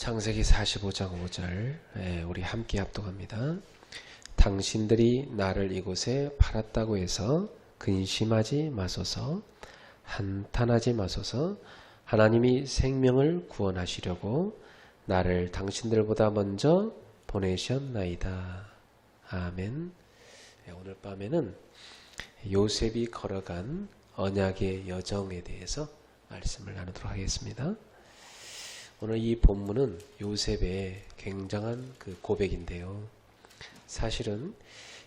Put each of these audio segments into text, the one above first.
창세기 45장 5절 우리 함께 합독합니다. 당신들이 나를 이곳에 팔았다고 해서 근심하지 마소서, 한탄하지 마소서. 하나님이 생명을 구원하시려고 나를 당신들보다 먼저 보내셨나이다. 아멘. 오늘 밤에는 요셉이 걸어간 언약의 여정에 대해서 말씀을 나누도록 하겠습니다. 오늘 이 본문은 요셉의 굉장한 그 고백인데요. 사실은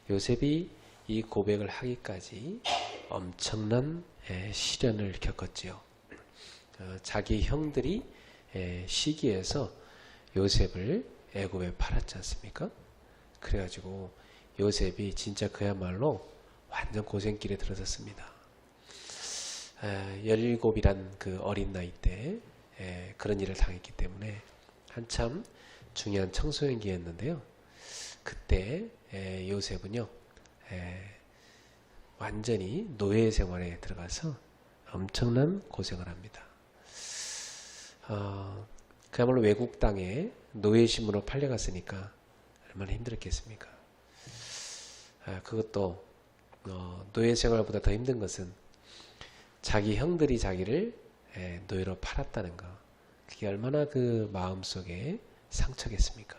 요셉이 이 고백을 하기까지 엄청난 시련을 겪었지요. 자기 형들이 시기해서 요셉을 애굽에 팔았지 않습니까? 그래가지고 요셉이 진짜 그야말로 완전 고생길에 들어섰습니다. 17이란 그 어린 나이 때 그런 일을 당했기 때문에 한참 중요한 청소년기였는데요. 그때 요셉은요 완전히 노예 생활에 들어가서 엄청난 고생을 합니다. 그야말로 외국 땅에 노예심으로 팔려갔으니까 얼마나 힘들었겠습니까? 그것도 노예 생활보다 더 힘든 것은 자기 형들이 자기를 노예로 팔았다는 거, 그게 얼마나 그 마음속에 상처겠습니까?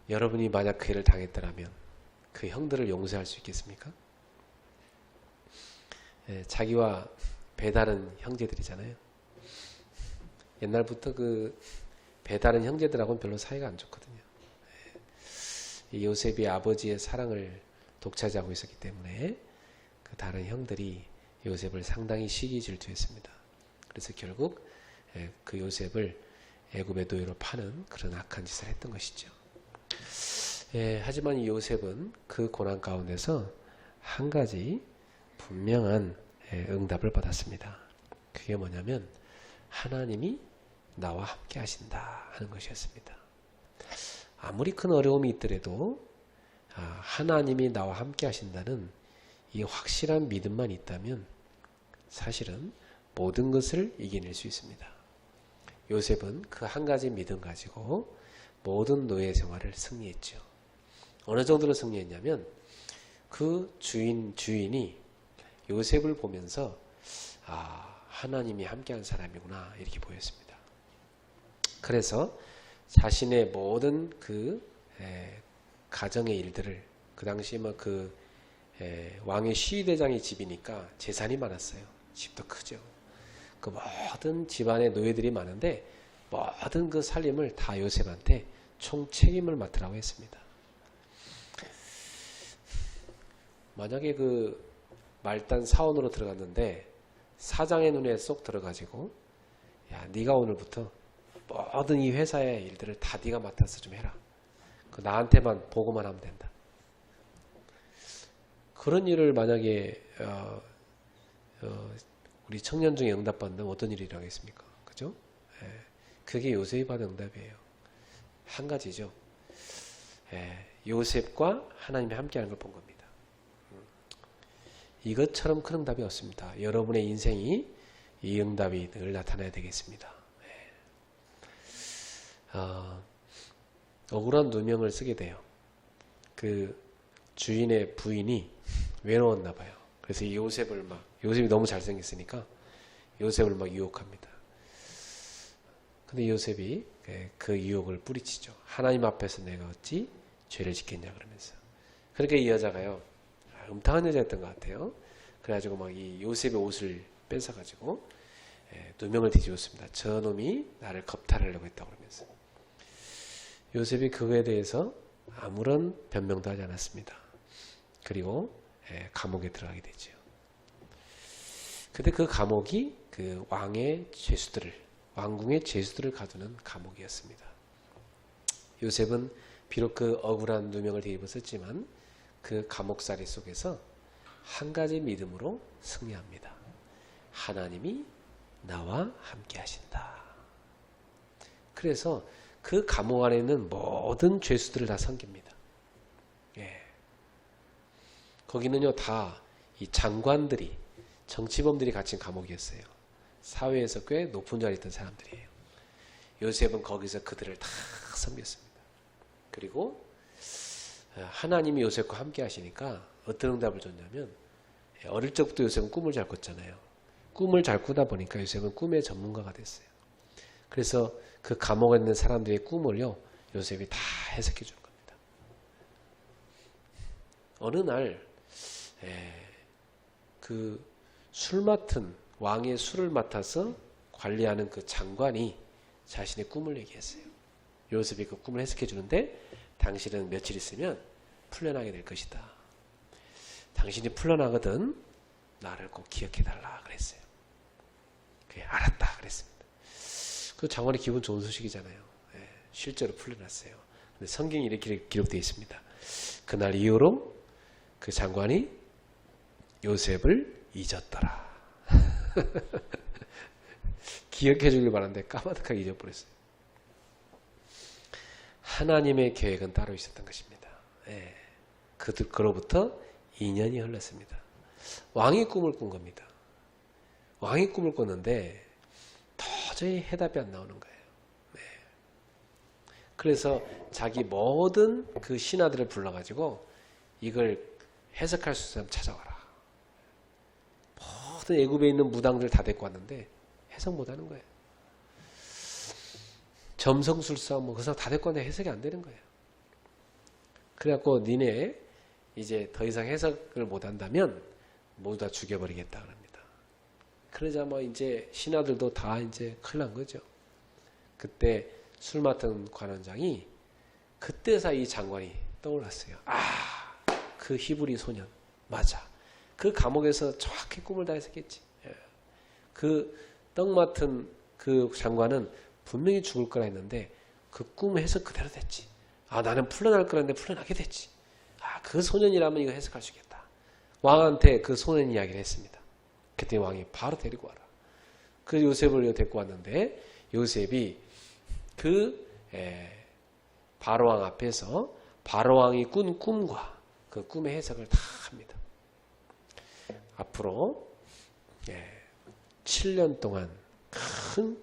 여러분이 만약 그 일을 당했더라면 그 형들을 용서할 수 있겠습니까? 자기와 배다른 형제들이잖아요. 옛날부터 그 배다른 형제들하고는 별로 사이가 안 좋거든요. 이 요셉이 아버지의 사랑을 독차지하고 있었기 때문에 그 다른 형들이 요셉을 상당히 시기 질투했습니다. 그래서 결국 그 요셉을 애굽의 노예로 파는 그런 악한 짓을 했던 것이죠. 하지만 이 요셉은 그 고난 가운데서 한 가지 분명한 응답을 받았습니다. 그게 뭐냐면 하나님이 나와 함께 하신다 하는 것이었습니다. 아무리 큰 어려움이 있더라도 하나님이 나와 함께 하신다는 이 확실한 믿음만 있다면 사실은 모든 것을 이겨낼 수 있습니다. 요셉은 그 한 가지 믿음 가지고 모든 노예 생활을 승리했죠. 어느 정도로 승리했냐면 그 주인이 요셉을 보면서 하나님이 함께한 사람이구나 이렇게 보였습니다. 그래서 자신의 모든 그 가정의 일들을, 그 당시 왕의 시위대장의 집이니까 재산이 많았어요. 집도 크죠. 그 모든 집안에 노예들이 많은데 모든 그 살림을 다 요셉한테 총 책임을 맡으라고 했습니다. 만약에 그 말단 사원으로 들어갔는데 사장의 눈에 쏙 들어가지고 야, 네가 오늘부터 모든 이 회사의 일들을 다 네가 맡아서 좀 해라. 그 나한테만 보고만 하면 된다. 그런 일을 만약에 우리 청년 중에 응답받는 어떤 일이라고 했습니까? 그죠? 그게 요셉이 받은 응답이에요. 한 가지죠. 요셉과 하나님이 함께하는 걸 본 겁니다. 이것처럼 큰 응답이 없습니다. 여러분의 인생이 이 응답이 늘 나타나야 되겠습니다. 억울한 누명을 쓰게 돼요. 그 주인의 부인이 외로웠나 봐요. 그래서 이 요셉이 너무 잘생겼으니까 요셉을 막 유혹합니다. 근데 요셉이 그 유혹을 뿌리치죠. 하나님 앞에서 내가 어찌 죄를 짓겠냐 그러면서. 그러니까 이 여자가요, 음탕한 여자였던 것 같아요. 그래가지고 막 이 요셉의 옷을 뺏어가지고 누명을 뒤집었습니다. 저놈이 나를 겁탈하려고 했다고 그러면서. 요셉이 그거에 대해서 아무런 변명도 하지 않았습니다. 그리고 감옥에 들어가게 되죠. 근데 그 감옥이 그 왕궁의 죄수들을 가두는 감옥이었습니다. 요셉은 비록 그 억울한 누명을 뒤집었지만 그 감옥살이 속에서 한 가지 믿음으로 승리합니다. 하나님이 나와 함께 하신다. 그래서 그 감옥 안에 있는 모든 죄수들을 다 섬깁니다. 거기는요 다 이 장관들이, 정치범들이 갇힌 감옥이었어요. 사회에서 꽤 높은 자리에 있던 사람들이에요. 요셉은 거기서 그들을 다 섬겼습니다. 그리고 하나님이 요셉과 함께 하시니까 어떤 응답을 줬냐면, 어릴 적부터 요셉은 꿈을 잘 꿨잖아요. 꿈을 잘 꾸다 보니까 요셉은 꿈의 전문가가 됐어요. 그래서 그 감옥에 있는 사람들의 꿈을요, 요셉이 다 해석해 주는 겁니다. 어느 날 그 술 맡은, 왕의 술을 맡아서 관리하는 그 장관이 자신의 꿈을 얘기했어요. 요셉이 그 꿈을 해석해 주는데, 당신은 며칠 있으면 풀려나게 될 것이다. 당신이 풀려나거든 나를 꼭 기억해 달라 그랬어요. 그래, 알았다 그랬습니다. 그 장관이 기분 좋은 소식이잖아요. 실제로 풀려났어요. 근데 성경에 이렇게 기록되어 있습니다. 그날 이후로 그 장관이 요셉을 잊었더라. 기억해 주길 바랐는데 까마득하게 잊어버렸어요. 하나님의 계획은 따로 있었던 것입니다. 그로부터 2년이 흘렀습니다. 왕이 꿈을 꾼 겁니다. 왕이 꿈을 꿨는데 도저히 해답이 안 나오는 거예요. 그래서 자기 모든 그 신하들을 불러가지고 이걸 해석할 수 있는 사람 찾아와라. 모든 애굽에 있는 무당들 다 데리고 왔는데 해석 못하는 거예요. 점성술사 뭐 그 사람 다 데리고 왔는데 해석이 안 되는 거예요. 그래갖고 니네 이제 더 이상 해석을 못한다면 모두 다 죽여버리겠다 그럽니다. 그러자 뭐 이제 신하들도 다 이제 큰일 난 거죠. 그때 술 맡은 관원장이 그때서 이 장관이 떠올랐어요. 그 히브리 소년 맞아. 그 감옥에서 정확히 꿈을 다 해석했지. 그 떡 맡은 그 장관은 분명히 죽을 거라 했는데 그 꿈 해석 그대로 됐지. 나는 풀려날 거라는데 풀려나게 됐지. 그 소년이라면 이거 해석할 수 있겠다. 왕한테 그 소년 이야기를 했습니다. 그때 왕이 바로 데리고 와라. 그 요셉을 데리고 왔는데 요셉이 그 바로왕 앞에서 바로왕이 꾼 꿈과 그 꿈의 해석을 다 합니다. 앞으로 7년 동안 큰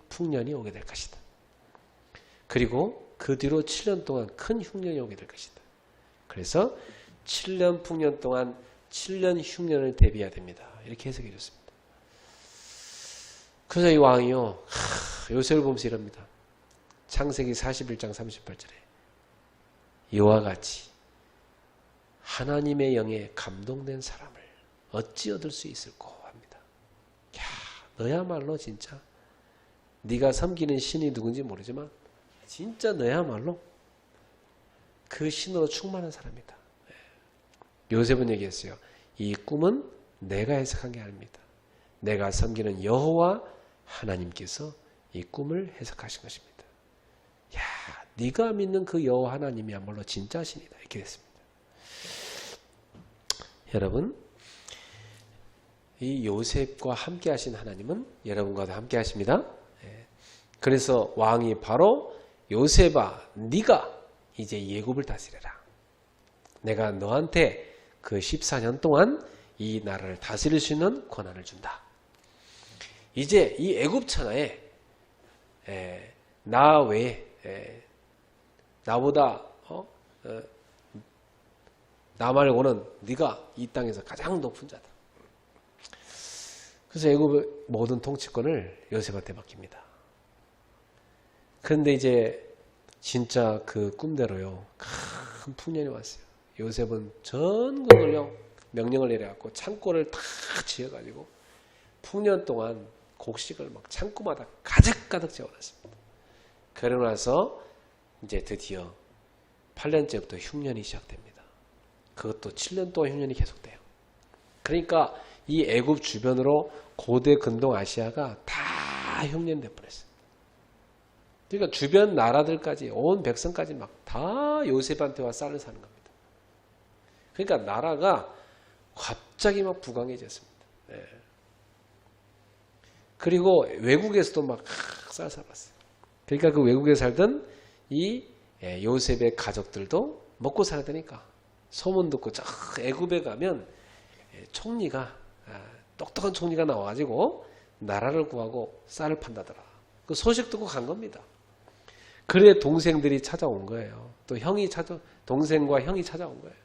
풍년이 오게 될 것이다. 그리고 그 뒤로 7년 동안 큰 흉년이 오게 될 것이다. 그래서 7년 풍년 동안 7년 흉년을 대비해야 됩니다. 이렇게 해석해 줬습니다. 그래서 이 왕이요, 요셉을 보면서 이럽니다. 창세기 41장 38절에 이와 같이 하나님의 영에 감동된 사람을 어찌 얻을 수 있을꼬 합니다. 야, 너야말로 진짜 네가 섬기는 신이 누군지 모르지만 진짜 너야말로 그 신으로 충만한 사람이다. 요셉은 얘기했어요. 이 꿈은 내가 해석한 게 아닙니다. 내가 섬기는 여호와 하나님께서 이 꿈을 해석하신 것입니다. 야, 네가 믿는 그 여호와 하나님이야말로 진짜 신이다. 이렇게 됐습니다. 여러분, 이 요셉과 함께 하신 하나님은 여러분과도 함께 하십니다. 그래서 왕이 바로 요셉아, 네가 이제 애굽을 다스려라. 내가 너한테 그 14년 동안 이 나라를 다스릴 수 있는 권한을 준다. 이제 이 애굽 천하에 나 외에 나보다 나 말고는 네가 이 땅에서 가장 높은 자다. 그래서 애굽의 모든 통치권을 요셉한테 맡깁니다. 그런데 이제 진짜 그 꿈대로요, 큰 풍년이 왔어요. 요셉은 전국을요 명령을 내려갖고 창고를 다 지어가지고 풍년 동안 곡식을 막 창고마다 가득가득 채워놨습니다. 그러고 나서 이제 드디어 8년째부터 흉년이 시작됩니다. 그것도 7년 동안 흉년이 계속돼요. 그러니까 이 애굽 주변으로 고대 근동 아시아가 다 흉년이 돼버렸어요. 그러니까 주변 나라들까지, 온 백성까지 막 다 요셉한테 와 쌀을 사는 겁니다. 그러니까 나라가 갑자기 막 부강해졌습니다. 그리고 외국에서도 막 쌀 사봤어요. 그러니까 그 외국에 살던 이 요셉의 가족들도 먹고 살아야 되니까 소문 듣고 저 애굽에 가면 총리가, 똑똑한 총리가 나와가지고 나라를 구하고 쌀을 판다더라. 그 소식 듣고 간 겁니다. 그래 동생들이 찾아온 거예요. 또 동생과 형이 찾아온 거예요.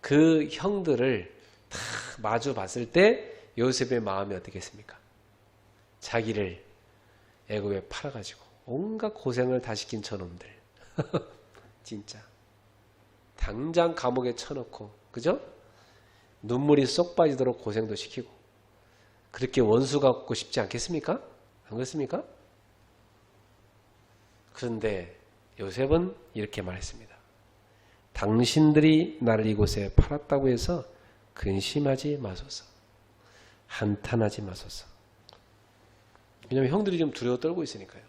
그 형들을 다 마주 봤을 때 요셉의 마음이 어떻겠습니까? 자기를 애굽에 팔아가지고 온갖 고생을 다 시킨 저놈들. 진짜. 당장 감옥에 쳐넣고, 그죠? 눈물이 쏙 빠지도록 고생도 시키고, 그렇게 원수 갖고 싶지 않겠습니까? 안 그렇습니까? 그런데 요셉은 이렇게 말했습니다. 당신들이 나를 이곳에 팔았다고 해서 근심하지 마소서. 한탄하지 마소서. 왜냐하면 형들이 좀 두려워 떨고 있으니까요.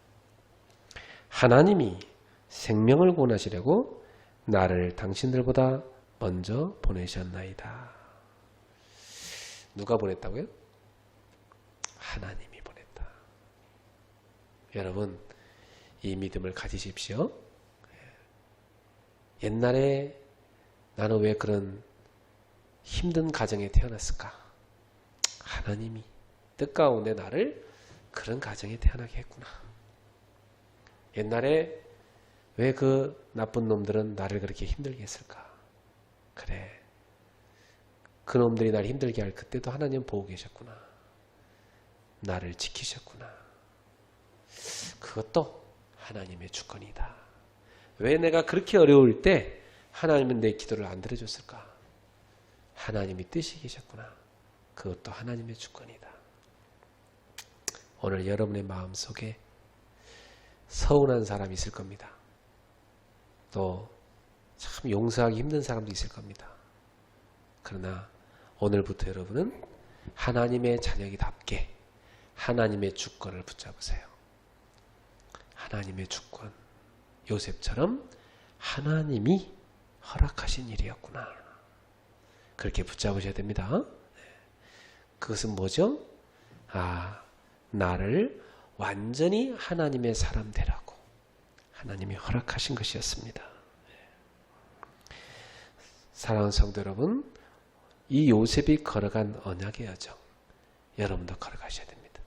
하나님이 생명을 구원하시려고 나를 당신들보다 먼저 보내셨나이다. 누가 보냈다고요? 하나님이 보냈다. 여러분, 이 믿음을 가지십시오. 옛날에 나는 왜 그런 힘든 가정에 태어났을까? 하나님이 뜻가운데 나를 그런 가정에 태어나게 했구나. 옛날에 왜 그 나쁜 놈들은 나를 그렇게 힘들게 했을까? 그래. 그 놈들이 나를 힘들게 할 그때도 하나님 보고 계셨구나. 나를 지키셨구나. 그것도 하나님의 주권이다. 왜 내가 그렇게 어려울 때 하나님은 내 기도를 안 들어줬을까? 하나님이 뜻이 계셨구나. 그것도 하나님의 주권이다. 오늘 여러분의 마음속에 서운한 사람이 있을 겁니다. 또 참 용서하기 힘든 사람도 있을 겁니다. 그러나 오늘부터 여러분은 하나님의 자녀이답게 하나님의 주권을 붙잡으세요. 하나님의 주권. 요셉처럼 하나님이 허락하신 일이었구나. 그렇게 붙잡으셔야 됩니다. 그것은 뭐죠? 나를 완전히 하나님의 사람 되라고 하나님이 허락하신 것이었습니다. 사랑하는 성도 여러분, 이 요셉이 걸어간 언약의 여정, 여러분도 걸어가셔야 됩니다.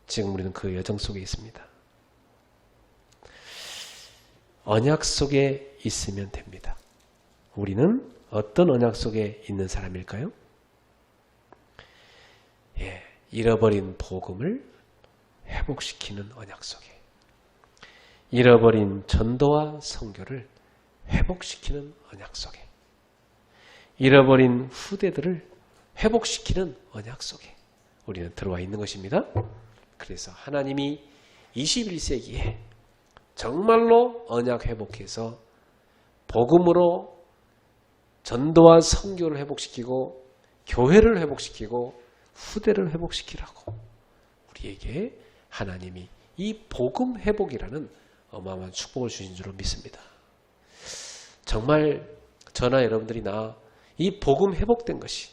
지금 우리는 그 여정 속에 있습니다. 언약 속에 있으면 됩니다. 우리는 어떤 언약 속에 있는 사람일까요? 잃어버린 복음을 회복시키는 언약 속에, 잃어버린 전도와 선교를 회복시키는 언약 속에, 잃어버린 후대들을 회복시키는 언약 속에 우리는 들어와 있는 것입니다. 그래서 하나님이 21세기에 정말로 언약 회복해서 복음으로 전도와 선교를 회복시키고 교회를 회복시키고 후대를 회복시키라고 우리에게 하나님이 이 복음 회복이라는 어마어마한 축복을 주신 줄로 믿습니다. 정말 저나 여러분들이나 이 복음 회복된 것이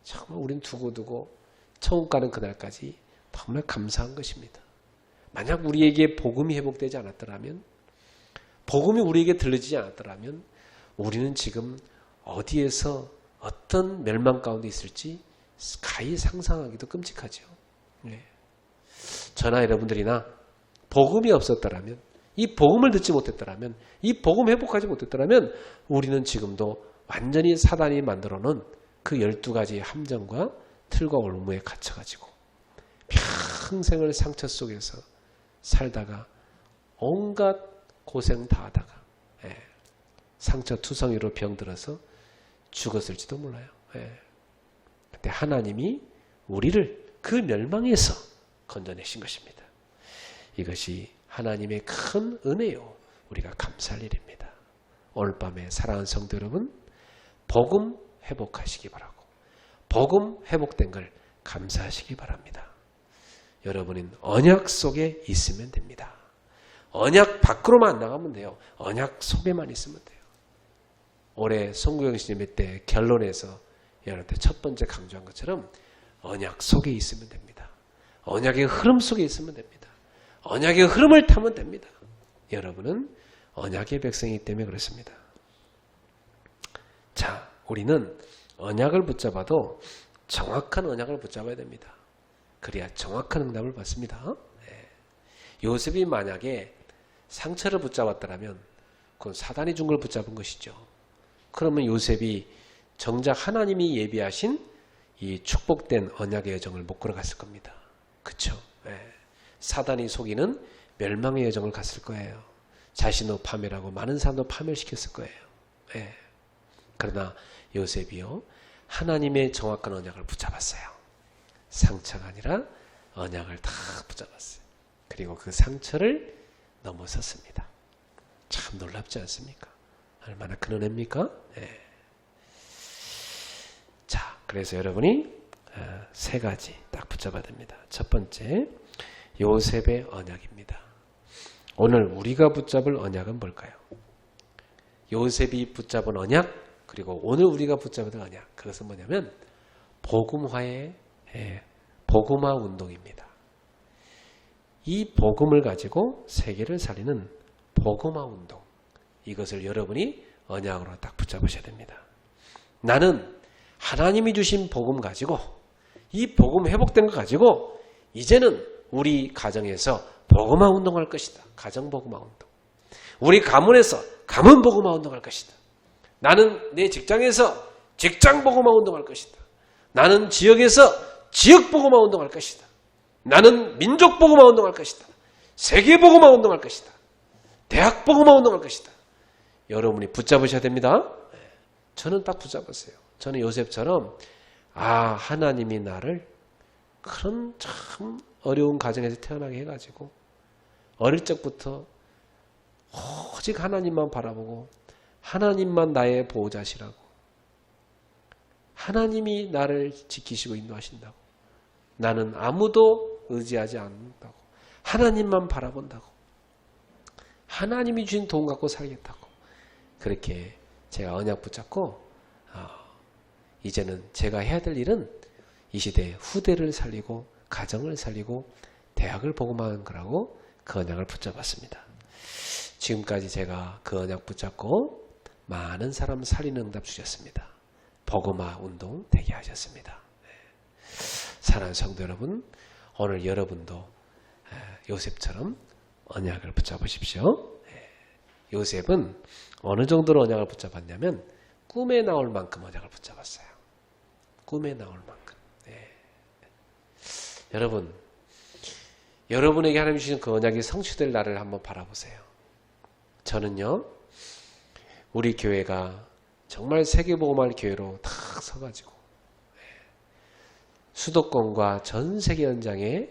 정말 우린 두고두고 천국 가는 그날까지 정말 감사한 것입니다. 만약 우리에게 복음이 회복되지 않았더라면, 복음이 우리에게 들려지지 않았더라면 우리는 지금 어디에서 어떤 멸망 가운데 있을지 가히 상상하기도 끔찍하죠. 저나 여러분들이나 복음이 없었더라면, 이 복음을 듣지 못했더라면, 이 복음 회복하지 못했더라면 우리는 지금도 완전히 사단이 만들어 놓은 그 12가지의 함정과 틀과 올무에 갇혀가지고 평생을 상처 속에서 살다가 온갖 고생 다 하다가 상처 투성이로 병들어서 죽었을지도 몰라요. 그런데 하나님이 우리를 그 멸망에서 건져내신 것입니다. 이것이 하나님의 큰 은혜요. 우리가 감사할 일입니다. 오늘 밤에 사랑하는 성도 여러분, 복음 회복하시기 바라고, 복음 회복된 걸 감사하시기 바랍니다. 여러분은 언약 속에 있으면 됩니다. 언약 밖으로만 안 나가면 돼요. 언약 속에만 있으면 돼요. 올해 송구영신님의 때 결론에서 여러분한테 첫 번째 강조한 것처럼 언약 속에 있으면 됩니다. 언약의 흐름 속에 있으면 됩니다. 언약의 흐름을 타면 됩니다. 여러분은 언약의 백성이기 때문에 그렇습니다. 자, 우리는 언약을 붙잡아도 정확한 언약을 붙잡아야 됩니다. 그래야 정확한 응답을 받습니다. 요셉이 만약에 상처를 붙잡았더라면 그건 사단이 준 걸 붙잡은 것이죠. 그러면 요셉이 정작 하나님이 예비하신 이 축복된 언약의 여정을 못 걸어갔을 겁니다. 그쵸? 사단이 속이는 멸망의 여정을 갔을 거예요. 자신도 파멸하고 많은 사람도 파멸시켰을 거예요. 그러나 요셉이요, 하나님의 정확한 언약을 붙잡았어요. 상처가 아니라 언약을 다 붙잡았어요. 그리고 그 상처를 넘어섰습니다. 참 놀랍지 않습니까? 얼마나 큰 은혜입니까? 자, 그래서 여러분이 세 가지 딱 붙잡아야 됩니다. 첫 번째, 요셉의 언약입니다. 오늘 우리가 붙잡을 언약은 뭘까요? 요셉이 붙잡은 언약, 그리고 오늘 우리가 붙잡을 언약, 그것은 뭐냐면 복음화 운동입니다. 이 복음을 가지고 세계를 살리는 복음화 운동, 이것을 여러분이 언약으로 딱 붙잡으셔야 됩니다. 나는 하나님이 주신 복음 가지고, 이 복음 회복된 거 가지고 이제는 우리 가정에서 복음화 운동할 것이다. 가정 복음화 운동. 우리 가문에서 가문 복음화 운동할 것이다. 나는 내 직장에서 직장 복음화 운동할 것이다. 나는 지역에서 지역 복음화 운동할 것이다. 나는 민족 복음화 운동할 것이다. 세계 복음화 운동할 것이다. 대학 복음화 운동할 것이다. 여러분이 붙잡으셔야 됩니다. 저는 딱 붙잡았어요. 저는 요셉처럼 하나님이 나를 그런 참 어려운 가정에서 태어나게 해가지고 어릴 적부터 오직 하나님만 바라보고 하나님만 나의 보호자시라고, 하나님이 나를 지키시고 인도하신다고, 나는 아무도 의지하지 않는다고, 하나님만 바라본다고, 하나님이 주신 돈 갖고 살겠다고, 그렇게 제가 언약 붙잡고 이제는 제가 해야 될 일은 이 시대의 후대를 살리고 가정을 살리고 대학을 복음하는 거라고 그 언약을 붙잡았습니다. 지금까지 제가 그 언약 붙잡고 많은 사람 살리는 응답 주셨습니다. 복음화 운동 되게 하셨습니다. 사랑하는 성도 여러분, 오늘 여러분도 요셉처럼 언약을 붙잡으십시오. 요셉은 어느 정도로 언약을 붙잡았냐면 꿈에 나올 만큼 언약을 붙잡았어요. 꿈에 나올 만큼. 여러분, 여러분에게 하나님이 주신 그 언약이 성취될 날을 한번 바라보세요. 저는요, 우리 교회가 정말 세계복음할 교회로 탁 서가지고 수도권과 전 세계 현장에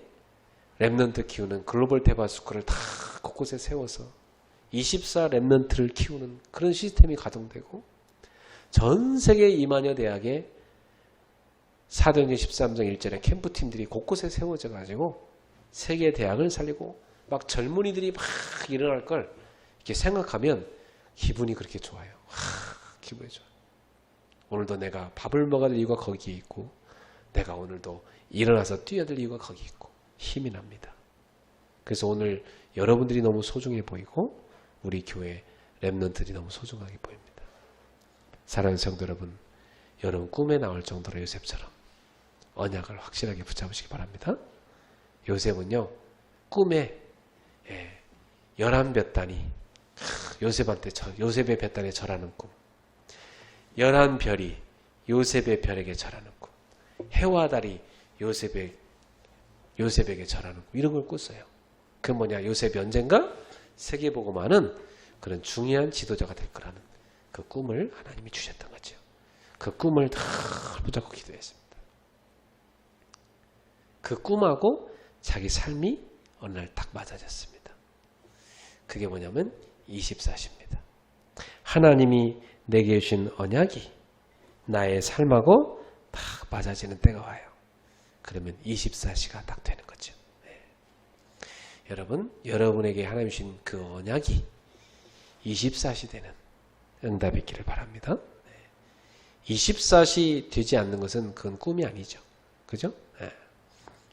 렘넌트 키우는 글로벌 대바스쿨을 다 곳곳에 세워서 24 렘넌트를 키우는 그런 시스템이 가동되고, 전 세계 2만여 대학에 사도행전 13장 1절에 캠프팀들이 곳곳에 세워져 가지고 세계 대학을 살리고 막 젊은이들이 막 일어날 걸 이렇게 생각하면 기분이 그렇게 좋아요. 기분이 좋아요. 오늘도 내가 밥을 먹어야 될 이유가 거기에 있고, 내가 오늘도 일어나서 뛰어야 될 이유가 거기 있고 힘이 납니다. 그래서 오늘 여러분들이 너무 소중해 보이고 우리 교회 렘넌트들이 너무 소중하게 보입니다. 사랑하는 성도 여러분, 여러분 꿈에 나올 정도로 요셉처럼 언약을 확실하게 붙잡으시기 바랍니다. 요셉은요, 꿈에 11볕단이 요셉의 볕단에 절하는 꿈, 11별이 요셉의 별에게 절하는 꿈, 해와 달이 요셉에게 절하는 꿈, 이런 걸 꿨어요. 그 뭐냐, 요셉이 언젠가 세계복음화는 그런 중요한 지도자가 될 거라는 그 꿈을 하나님이 주셨던 거죠. 그 꿈을 다 붙잡고 기도했습니다. 그 꿈하고 자기 삶이 어느 날 딱 맞아졌습니다. 그게 뭐냐면 24시입니다. 하나님이 내게 주신 언약이 나의 삶하고 딱 맞아지는 때가 와요. 그러면 24시가 딱 되는 거죠. 여러분, 여러분에게 하나님 주신 그 언약이 24시 되는 응답이 있기를 바랍니다. 24시 되지 않는 것은 그건 꿈이 아니죠. 그죠?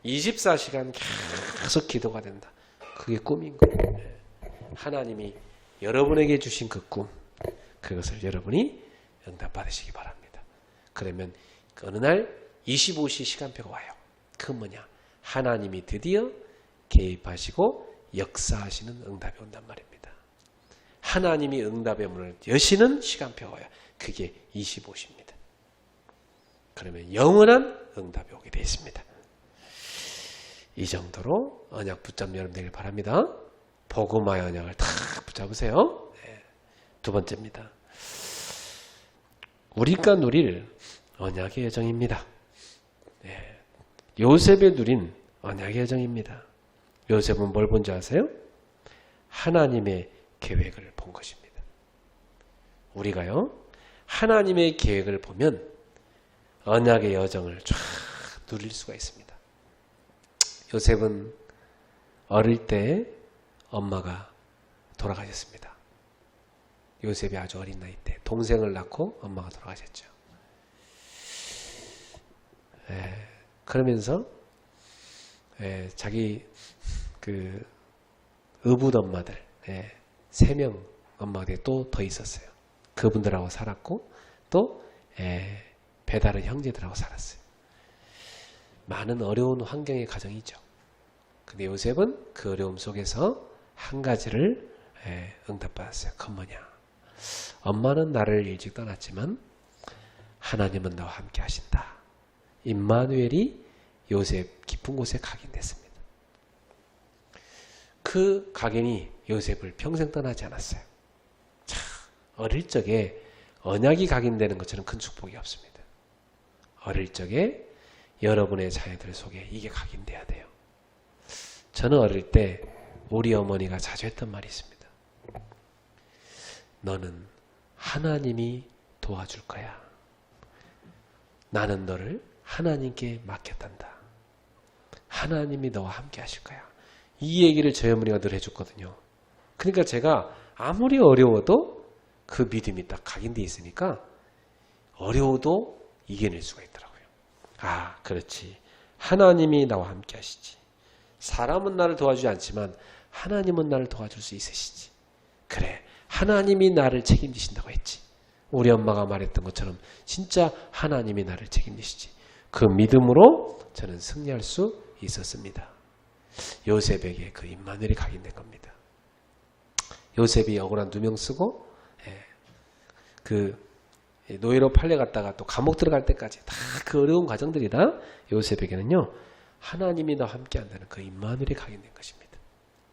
24시간 계속 기도가 된다. 그게 꿈인 거예요. 하나님이 여러분에게 주신 그 꿈, 그것을 여러분이 응답받으시기 바랍니다. 그러면 어느 날 25시 시간표가 와요. 그건 뭐냐? 하나님이 드디어 개입하시고 역사하시는 응답이 온단 말입니다. 하나님이 응답의 문을 여시는 시간표가 그게 25시입니다. 그러면 영원한 응답이 오게 되어 있습니다. 이 정도로 언약 붙잡는 여러분 되길 바랍니다. 복음화의 언약을 다 붙잡으세요. 네. 두 번째입니다. 우리가 누릴 언약의 여정입니다. 네. 요셉이 누린 언약의 여정입니다. 요셉은 뭘 본지 아세요? 하나님의 계획을 본 것입니다. 우리가요, 하나님의 계획을 보면 언약의 여정을 쫙 누릴 수가 있습니다. 요셉은 어릴 때 엄마가 돌아가셨습니다. 요셉이 아주 어린 나이 때 동생을 낳고 엄마가 돌아가셨죠. 그러면서 자기 그 의붓 엄마들 3명 엄마가 또 더 있었어요. 그분들하고 살았고 또 배다른 형제들하고 살았어요. 많은 어려운 환경의 가정이죠. 근데 요셉은 그 어려움 속에서 한 가지를 응답받았어요. 그건 뭐냐? 엄마는 나를 일찍 떠났지만 하나님은 나와 함께 하신다. 임마누엘이 요셉 깊은 곳에 각인됐습니다. 그 각인이 요셉을 평생 떠나지 않았어요. 참, 어릴 적에 언약이 각인되는 것처럼 큰 축복이 없습니다. 어릴 적에 여러분의 자녀들 속에 이게 각인돼야 돼요. 저는 어릴 때 우리 어머니가 자주 했던 말이 있습니다. 너는 하나님이 도와줄 거야. 나는 너를 하나님께 맡겼단다. 하나님이 너와 함께 하실 거야. 이 얘기를 저희 어머니가 늘 해줬거든요. 그러니까 제가 아무리 어려워도 그 믿음이 딱 각인되어 있으니까 어려워도 이겨낼 수가 있더라고요. 아, 그렇지. 하나님이 나와 함께 하시지. 사람은 나를 도와주지 않지만 하나님은 나를 도와줄 수 있으시지. 그래, 하나님이 나를 책임지신다고 했지. 우리 엄마가 말했던 것처럼 진짜 하나님이 나를 책임지시지. 그 믿음으로 저는 승리할 수 있었습니다. 요셉에게 그 임마누엘이 각인된 겁니다. 요셉이 억울한 누명 쓰고 그 노예로 팔려갔다가 또 감옥 들어갈 때까지 다 그 어려운 과정들이다 요셉에게는요 하나님이 너와 함께 한다는 그 임마누엘이 각인된 것입니다.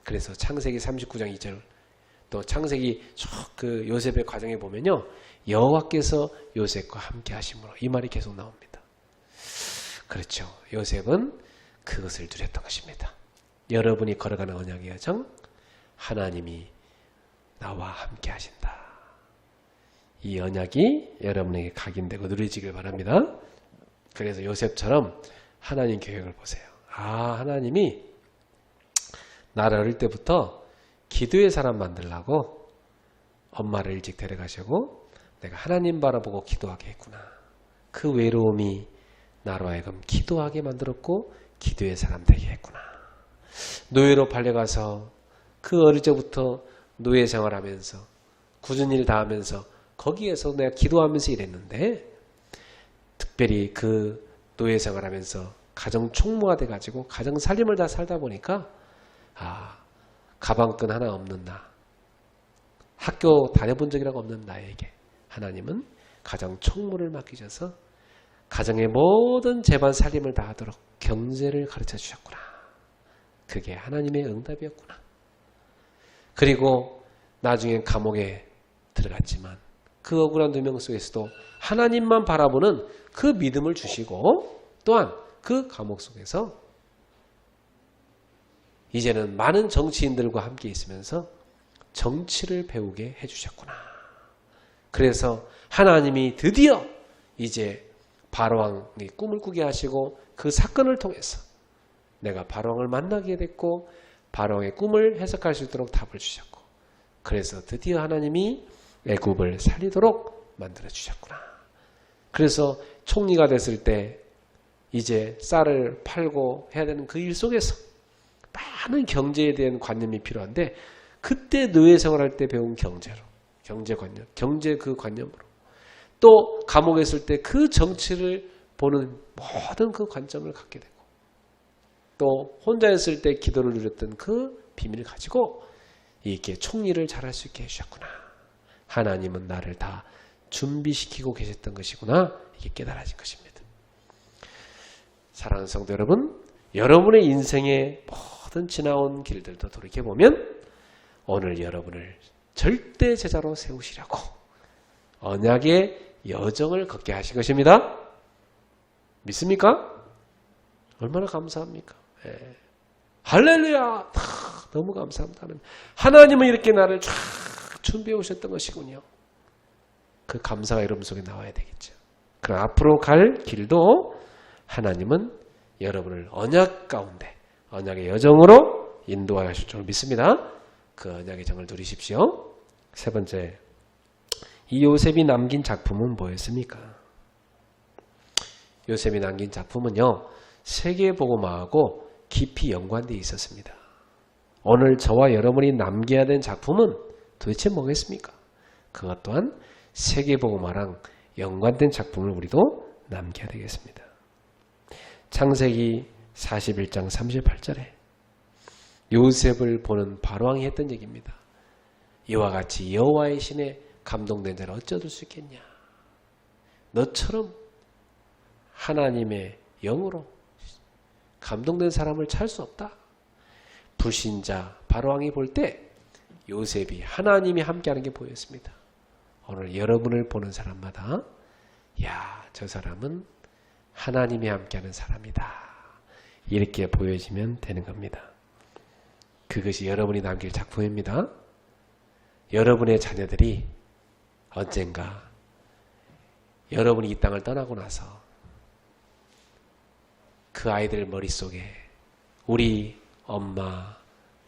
그래서 창세기 39장 2절 또 창세기 그 요셉의 과정에 보면요 여호와께서 요셉과 함께 하심으로 이 말이 계속 나옵니다. 그렇죠. 요셉은 그것을 누렸던 것입니다. 여러분이 걸어가는 언약의 여정 하나님이 나와 함께 하신다. 이 언약이 여러분에게 각인되고 누려지길 바랍니다. 그래서 요셉처럼 하나님 계획을 보세요. 아, 하나님이 나를 어릴 때부터 기도의 사람 만들라고 엄마를 일찍 데려가시고 내가 하나님 바라보고 기도하게 했구나. 그 외로움이 나로 하여금 기도하게 만들었고 기도의 사람 되게 했구나. 노예로 팔려가서 그 어릴 적부터 노예 생활하면서 굳은 일 다 하면서 거기에서 내가 기도하면서 일했는데 특별히 그 노예 생활하면서 가정 총무가 돼가지고 가정 살림을 다 살다 보니까 가방끈 하나 없는 나 학교 다녀본 적이라고 없는 나에게 하나님은 가정 총무를 맡기셔서 가정의 모든 재반 살림을 다 하도록 경제를 가르쳐 주셨구나. 그게 하나님의 응답이었구나. 그리고 나중에 감옥에 들어갔지만 그 억울한 누명 속에서도 하나님만 바라보는 그 믿음을 주시고 또한 그 감옥 속에서 이제는 많은 정치인들과 함께 있으면서 정치를 배우게 해주셨구나. 그래서 하나님이 드디어 이제 바로왕이 꿈을 꾸게 하시고 그 사건을 통해서 내가 바로왕을 만나게 됐고 바로왕의 꿈을 해석할 수 있도록 답을 주셨고 그래서 드디어 하나님이 애굽을 살리도록 만들어 주셨구나. 그래서 총리가 됐을 때 이제 쌀을 팔고 해야 되는 그 일 속에서 많은 경제에 대한 관념이 필요한데 그때 노예 생활할 때 배운 경제로 경제관념, 경제 그 관념으로 또 감옥에 있을 때 그 정치를 보는 모든 그 관점을 갖게 되고 또 혼자 있을 때 기도를 누렸던 그 비밀을 가지고 이렇게 총리를 잘할 수 있게 해주셨구나. 하나님은 나를 다 준비시키고 계셨던 것이구나. 이게 깨달아진 것입니다. 사랑하는 성도 여러분, 여러분의 인생의 모든 지나온 길들도 돌이켜보면 오늘 여러분을 절대 제자로 세우시려고 언약의 여정을 걷게 하신 것입니다. 믿습니까? 얼마나 감사합니까? 예. 할렐루야! 너무 감사합니다. 하나님은 이렇게 나를 쫙 준비해 오셨던 것이군요. 그 감사가 여러분 속에 나와야 되겠죠. 그럼 앞으로 갈 길도 하나님은 여러분을 언약 가운데 언약의 여정으로 인도하실 줄 믿습니다. 그 언약의 정을 누리십시오. 세 번째, 이 요셉이 남긴 작품은 뭐였습니까? 요셉이 남긴 작품은요, 세계복음화하고 깊이 연관되어 있었습니다. 오늘 저와 여러분이 남겨야 되는 작품은 도대체 뭐겠습니까? 그것 또한 세계복음화랑 연관된 작품을 우리도 남겨야 되겠습니다. 창세기 41장 38절에 요셉을 보는 바로왕이 했던 얘기입니다. 이와 같이 여호와의 신에 감동된 자를 어찌 얻을 수 있겠냐. 너처럼 하나님의 영으로 감동된 사람을 찾을 수 없다. 불신자 바로왕이 볼 때 요셉이 하나님이 함께하는 게 보였습니다. 오늘 여러분을 보는 사람마다 야, 저 사람은 하나님이 함께하는 사람이다. 이렇게 보여지면 되는 겁니다. 그것이 여러분이 남길 작품입니다. 여러분의 자녀들이 언젠가 여러분이 이 땅을 떠나고 나서 그 아이들 머릿속에 우리 엄마,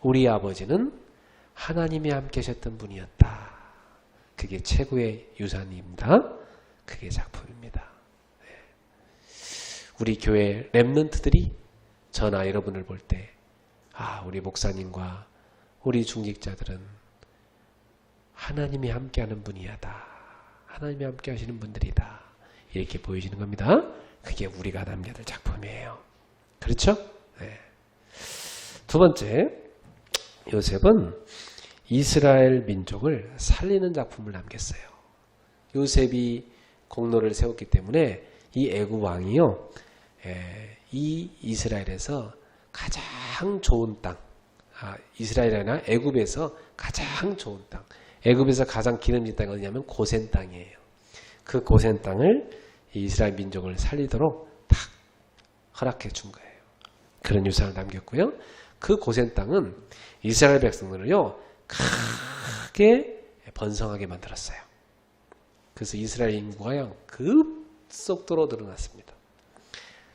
우리 아버지는 하나님이 함께 하셨던 분이었다. 그게 최고의 유산입니다. 그게 작품입니다. 우리 교회 렘넌트들이 저나 여러분을 볼 때 우리 목사님과 우리 중직자들은 하나님이 함께하는 분이야다. 하나님이 함께 하시는 분들이다. 이렇게 보여지는 겁니다. 그게 우리가 남겨야 될 작품이에요. 그렇죠? 네. 두 번째, 요셉은 이스라엘 민족을 살리는 작품을 남겼어요. 요셉이 공로를 세웠기 때문에 이 애굽 왕이요, 이 이스라엘에서 가장 좋은 땅, 이스라엘이 아니라 애굽에서 가장 좋은 땅, 애굽에서 가장 기름진 땅이 어디냐면 고센 땅이에요. 그 고센 땅을 이스라엘 민족을 살리도록 딱 허락해 준 거예요. 그런 유산을 남겼고요. 그 고센 땅은 이스라엘 백성들을요, 크게 번성하게 만들었어요. 그래서 이스라엘 인구가 급속도로 늘어났습니다.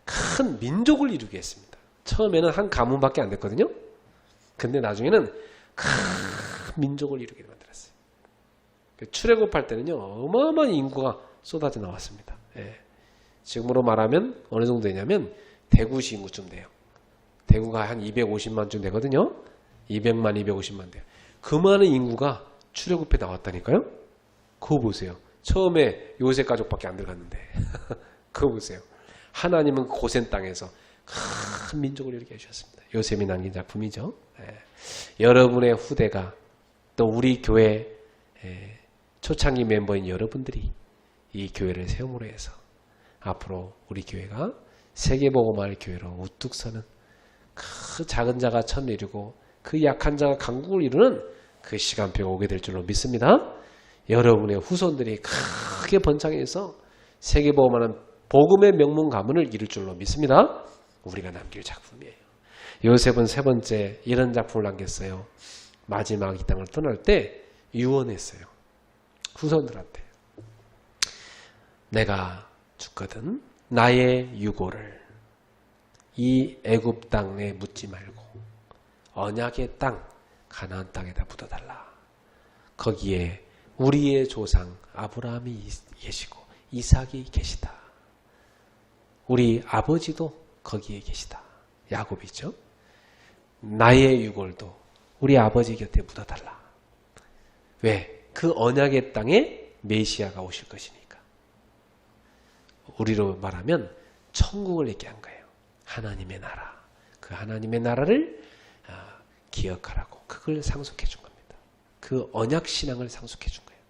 큰 민족을 이루게 했습니다. 처음에는 한 가문밖에 안 됐거든요. 근데 나중에는 큰 민족을 이루게 만들었어요. 출애굽할 때는요, 어마어마한 인구가 쏟아져 나왔습니다. 지금으로 말하면 어느 정도 되냐면 대구시 인구쯤 돼요. 대구가 한 250만쯤 되거든요. 200만, 250만 돼요. 그 많은 인구가 출애굽에 나왔다니까요. 그거 보세요. 처음에 요셉 가족밖에 안 들어갔는데 그거 보세요. 하나님은 고센 땅에서 큰 민족을 이렇게 해주셨습니다. 요셉이 남긴 작품이죠. 여러분의 후대가 또 우리 교회 초창기 멤버인 여러분들이 이 교회를 세움으로 해서 앞으로 우리 교회가 세계복음화의 교회로 우뚝 서는 그 작은 자가 천을 이루고 그 약한 자가 강국을 이루는 그 시간표가 오게 될 줄로 믿습니다. 여러분의 후손들이 크게 번창해서 세계복음화는 복음의 명문 가문을 이룰 줄로 믿습니다. 우리가 남길 작품이에요. 요셉은 세 번째 이런 작품을 남겼어요. 마지막 이 땅을 떠날 때 유언했어요. 후손들한테. 내가 죽거든 나의 유고를 이 애굽 땅에 묻지 말고 언약의 땅 가나안 땅에다 묻어달라. 거기에 우리의 조상 아브라함이 계시고 이삭이 계시다. 우리 아버지도 거기에 계시다. 야곱이죠. 나의 유골도 우리 아버지 곁에 묻어달라. 왜? 그 언약의 땅에 메시아가 오실 것이니까. 우리로 말하면 천국을 얘기한 거예요. 하나님의 나라. 그 하나님의 나라를 기억하라고 그걸 상속해 준 겁니다. 그 언약 신앙을 상속해 준 거예요.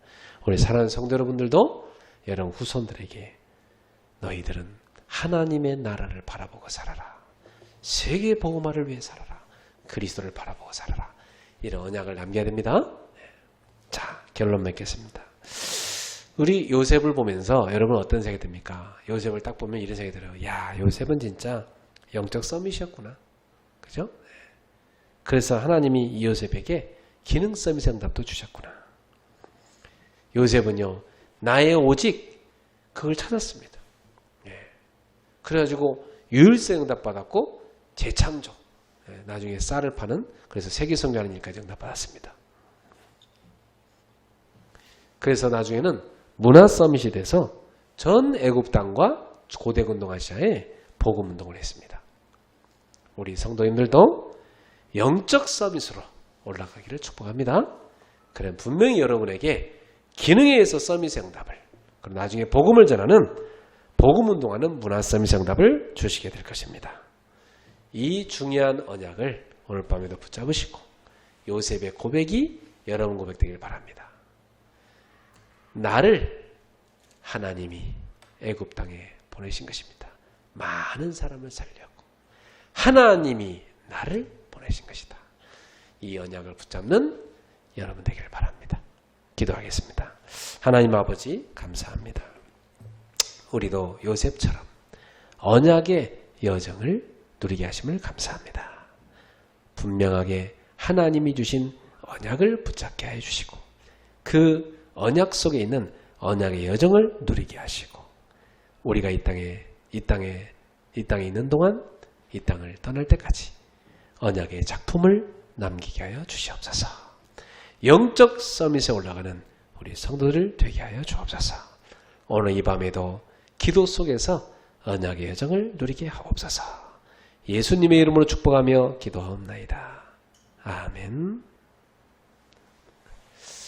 우리 사랑하는 성도 여러분들도 여러분 후손들에게 너희들은 하나님의 나라를 바라보고 살아라. 세계 복음화를 위해 살아라. 그리스도를 바라보고 살아라. 이런 언약을 남겨야 됩니다. 자, 결론 맺겠습니다. 우리 요셉을 보면서 여러분 어떤 생각이 듭니까? 요셉을 딱 보면 이런 생각이 들어요. 야, 요셉은 진짜 영적 서밋이었구나. 그죠? 그래서 하나님이 이 요셉에게 기능 서밋 응답도 주셨구나. 요셉은요, 나의 오직 그걸 찾았습니다. 그래가지고 유일세 응답 받았고 재창조, 나중에 쌀을 파는, 그래서 세계성교하는 일까지 응답 받았습니다. 그래서 나중에는 문화 서밋이 돼서 전 애굽 땅과 고대 근동아시아에 복음 운동을 했습니다. 우리 성도님들도 영적 서밋으로 올라가기를 축복합니다. 그럼 분명히 여러분에게 기능에 의해서 서밋의 응답을, 그럼 나중에 복음을 전하는 복음 운동하는 문화 서밋 응답을 주시게 될 것입니다. 이 중요한 언약을 오늘 밤에도 붙잡으시고 요셉의 고백이 여러분 고백되길 바랍니다. 나를 하나님이 애굽 땅에 보내신 것입니다. 많은 사람을 살려고 하나님이 나를 보내신 것이다. 이 언약을 붙잡는 여러분 되기를 바랍니다. 기도하겠습니다. 하나님 아버지 감사합니다. 우리도 요셉처럼 언약의 여정을 누리게 하심을 감사합니다. 분명하게 하나님이 주신 언약을 붙잡게 해주시고 그 언약 속에 있는 언약의 여정을 누리게 하시고 우리가 이 땅에 있는 동안 이 땅을 떠날 때까지 언약의 작품을 남기게 하여 주시옵소서. 영적 서밋에 올라가는 우리 성도들 되게 하여 주옵소서. 오늘 이 밤에도 기도 속에서 언약의 여정을 누리게 하옵소서. 예수님의 이름으로 축복하며 기도하옵나이다. 아멘.